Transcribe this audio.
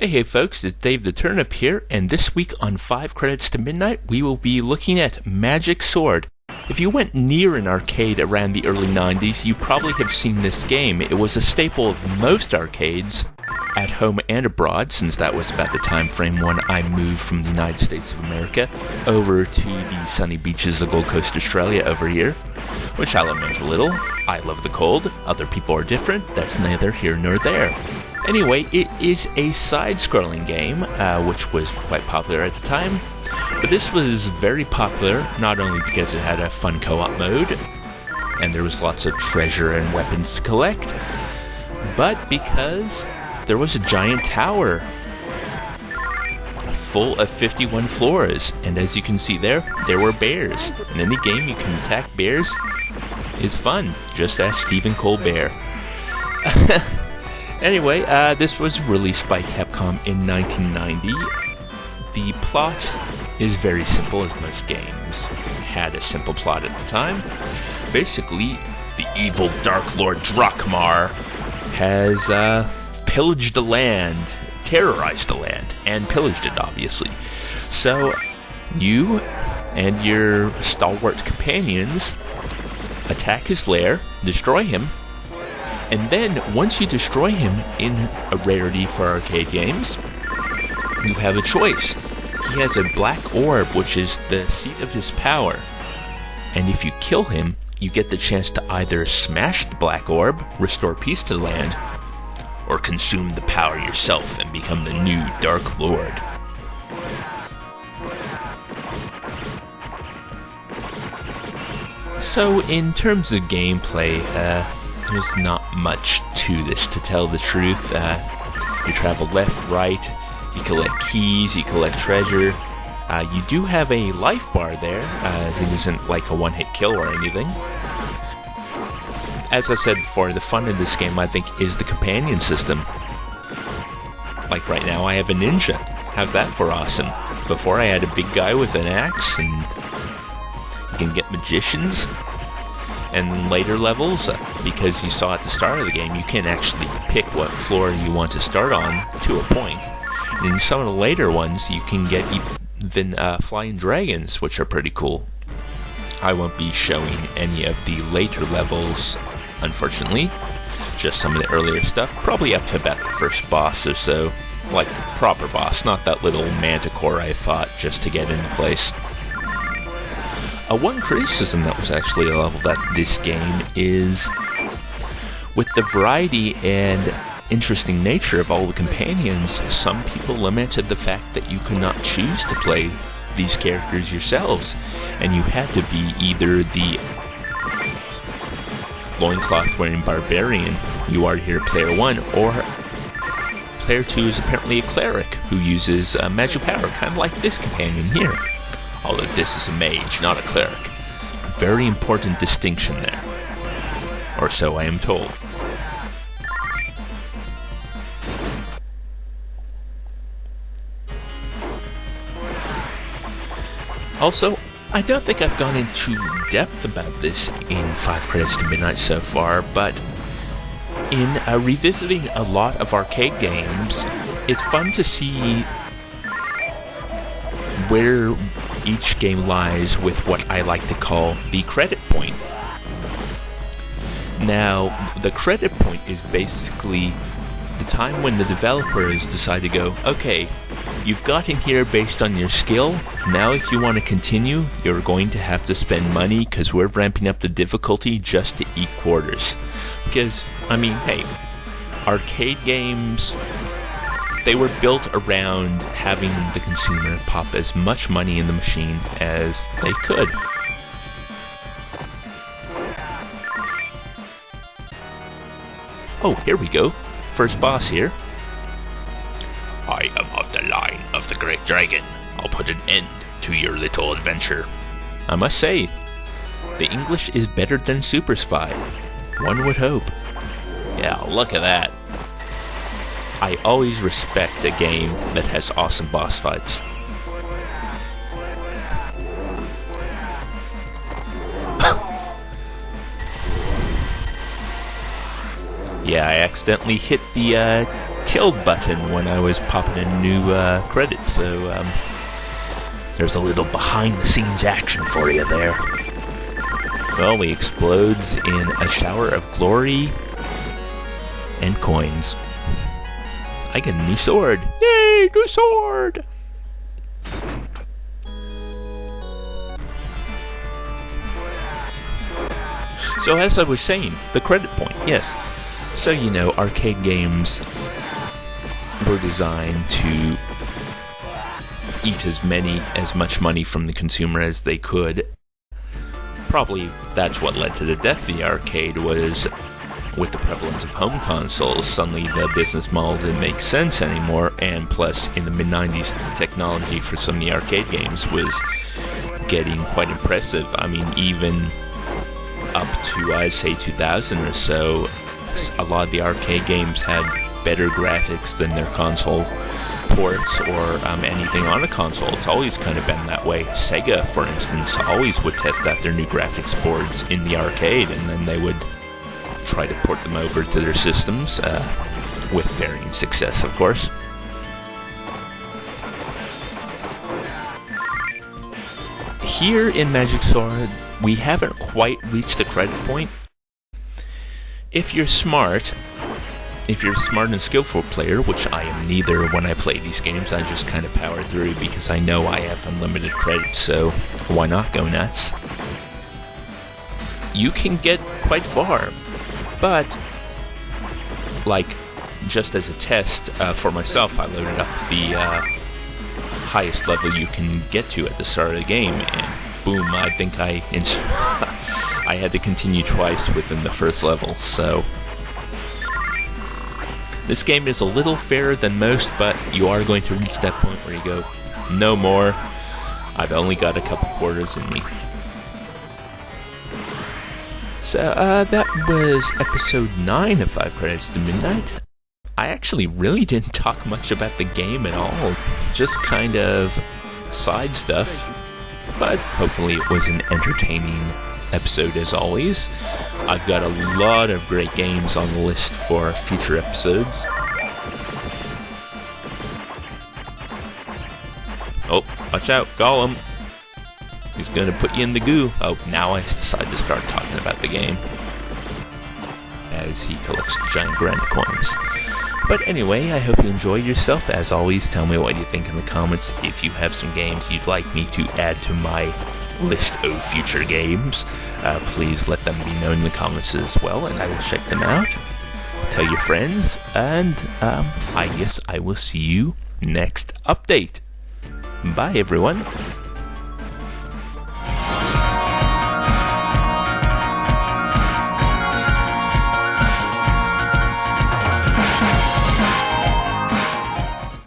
Hey folks, it's Dave the Turnip here, and this week on 5 Credits to Midnight, we will be looking at Magic Sword. If you went near an arcade around the early 90s, you probably have seen this game. It was a staple of most arcades, at home and abroad, since that was about the time frame when I moved from the United States of America over to the sunny beaches of Gold Coast, Australia over here, which I lament a little. I love the cold, other people are different, that's neither here nor there. Anyway, it is a side-scrolling game, which was quite popular at the time. But this was very popular, not only because it had a fun co-op mode, and there was lots of treasure and weapons to collect, but because there was a giant tower full of 51 floors, and as you can see there were bears. And any game you can attack bears is fun. Just ask Stephen Colbert. Anyway, this was released by Capcom in 1990. The plot is very simple, as most games had a simple plot at the time. Basically, the evil Dark Lord Drakmar has pillaged the land, terrorized the land, and pillaged it, obviously. So, you and your stalwart companions attack his lair, destroy him, and then, once you destroy him, in a rarity for arcade games, you have a choice. He has a black orb, which is the seat of his power. And if you kill him, you get the chance to either smash the black orb, restore peace to the land, or consume the power yourself and become the new Dark Lord. So, in terms of gameplay, there's not much to this, to tell the truth. You travel left, right, you collect keys, you collect treasure. You do have a life bar there, as it isn't like a one-hit kill or anything. As I said before, the fun in this game, I think, is the companion system. Like right now, I have a ninja. How's that for awesome? Before I had a big guy with an axe, and you can get magicians. And later levels, because you saw at the start of the game, you can actually pick what floor you want to start on to a point. And in some of the later ones, you can get even flying dragons, which are pretty cool. I won't be showing any of the later levels, unfortunately. Just some of the earlier stuff, probably up to about the first boss or so. Like the proper boss, not that little manticore I fought just to get into place. One criticism that was actually leveled at this game is, with the variety and interesting nature of all the companions, some people lamented the fact that you could not choose to play these characters yourselves, and you had to be either the loincloth-wearing barbarian, you are here player 1, or player 2 is apparently a cleric who uses magic power, kind of like this companion here. Although this is a mage, not a cleric. Very important distinction there. Or so I am told. Also, I don't think I've gone into depth about this in 5 Credits to Midnight so far, but in revisiting a lot of arcade games, it's fun to see where each game lies with what I like to call the credit point. Now, the credit point is basically the time when the developers decide to go, okay, you've gotten here based on your skill, now if you want to continue, you're going to have to spend money because we're ramping up the difficulty just to eat quarters. Because, I mean, hey, arcade games, they were built around having the consumer pop as much money in the machine as they could. Oh, here we go. First boss here. I am of the line of the Great Dragon. I'll put an end to your little adventure. I must say, the English is better than Super Spy. One would hope. Yeah, look at that. I always respect a game that has awesome boss fights. Yeah, I accidentally hit the kill button when I was popping in new credits, so there's a little behind-the-scenes action for you there. Well, he explodes in a shower of glory and coins. I get a new sword. Yay, new sword! So as I was saying, the credit point, yes. So, you know, arcade games were designed to eat as much money from the consumer as they could. Probably that's what led to the death of the arcade, was with the prevalence of home consoles, suddenly the business model didn't make sense anymore, and plus in the mid-90s the technology for some of the arcade games was getting quite impressive. I mean, even up to, I'd say, 2000 or so, a lot of the arcade games had better graphics than their console ports or anything on a console. It's always kind of been that way. Sega, for instance, always would test out their new graphics boards in the arcade, and then they would try to port them over to their systems, with varying success, of course. Here in Magic Sword, we haven't quite reached the credit point. If you're smart and skillful player, which I am neither when I play these games, I just kind of power through because I know I have unlimited credits, so why not go nuts? You can get quite far, but, like, just as a test for myself, I loaded up the highest level you can get to at the start of the game, and boom, I think I had to continue twice within the first level, so this game is a little fairer than most, but you are going to reach that point where you go, no more, I've only got a couple quarters in me. So, that was episode 9 of 5 Credits to Midnight. I actually really didn't talk much about the game at all, just kind of side stuff, but hopefully it was an entertaining episode as always. I've got a lot of great games on the list for future episodes. Oh, watch out, Gollum! He's gonna put you in the goo. Oh, now I decide to start talking about the game as he collects giant granite coins. But anyway, I hope you enjoy yourself. As always, tell me what you think in the comments. If you have some games you'd like me to add to my list of future games, please let them be known in the comments as well, and I will check them out. Tell your friends, and I guess I will see you next update. Bye, everyone.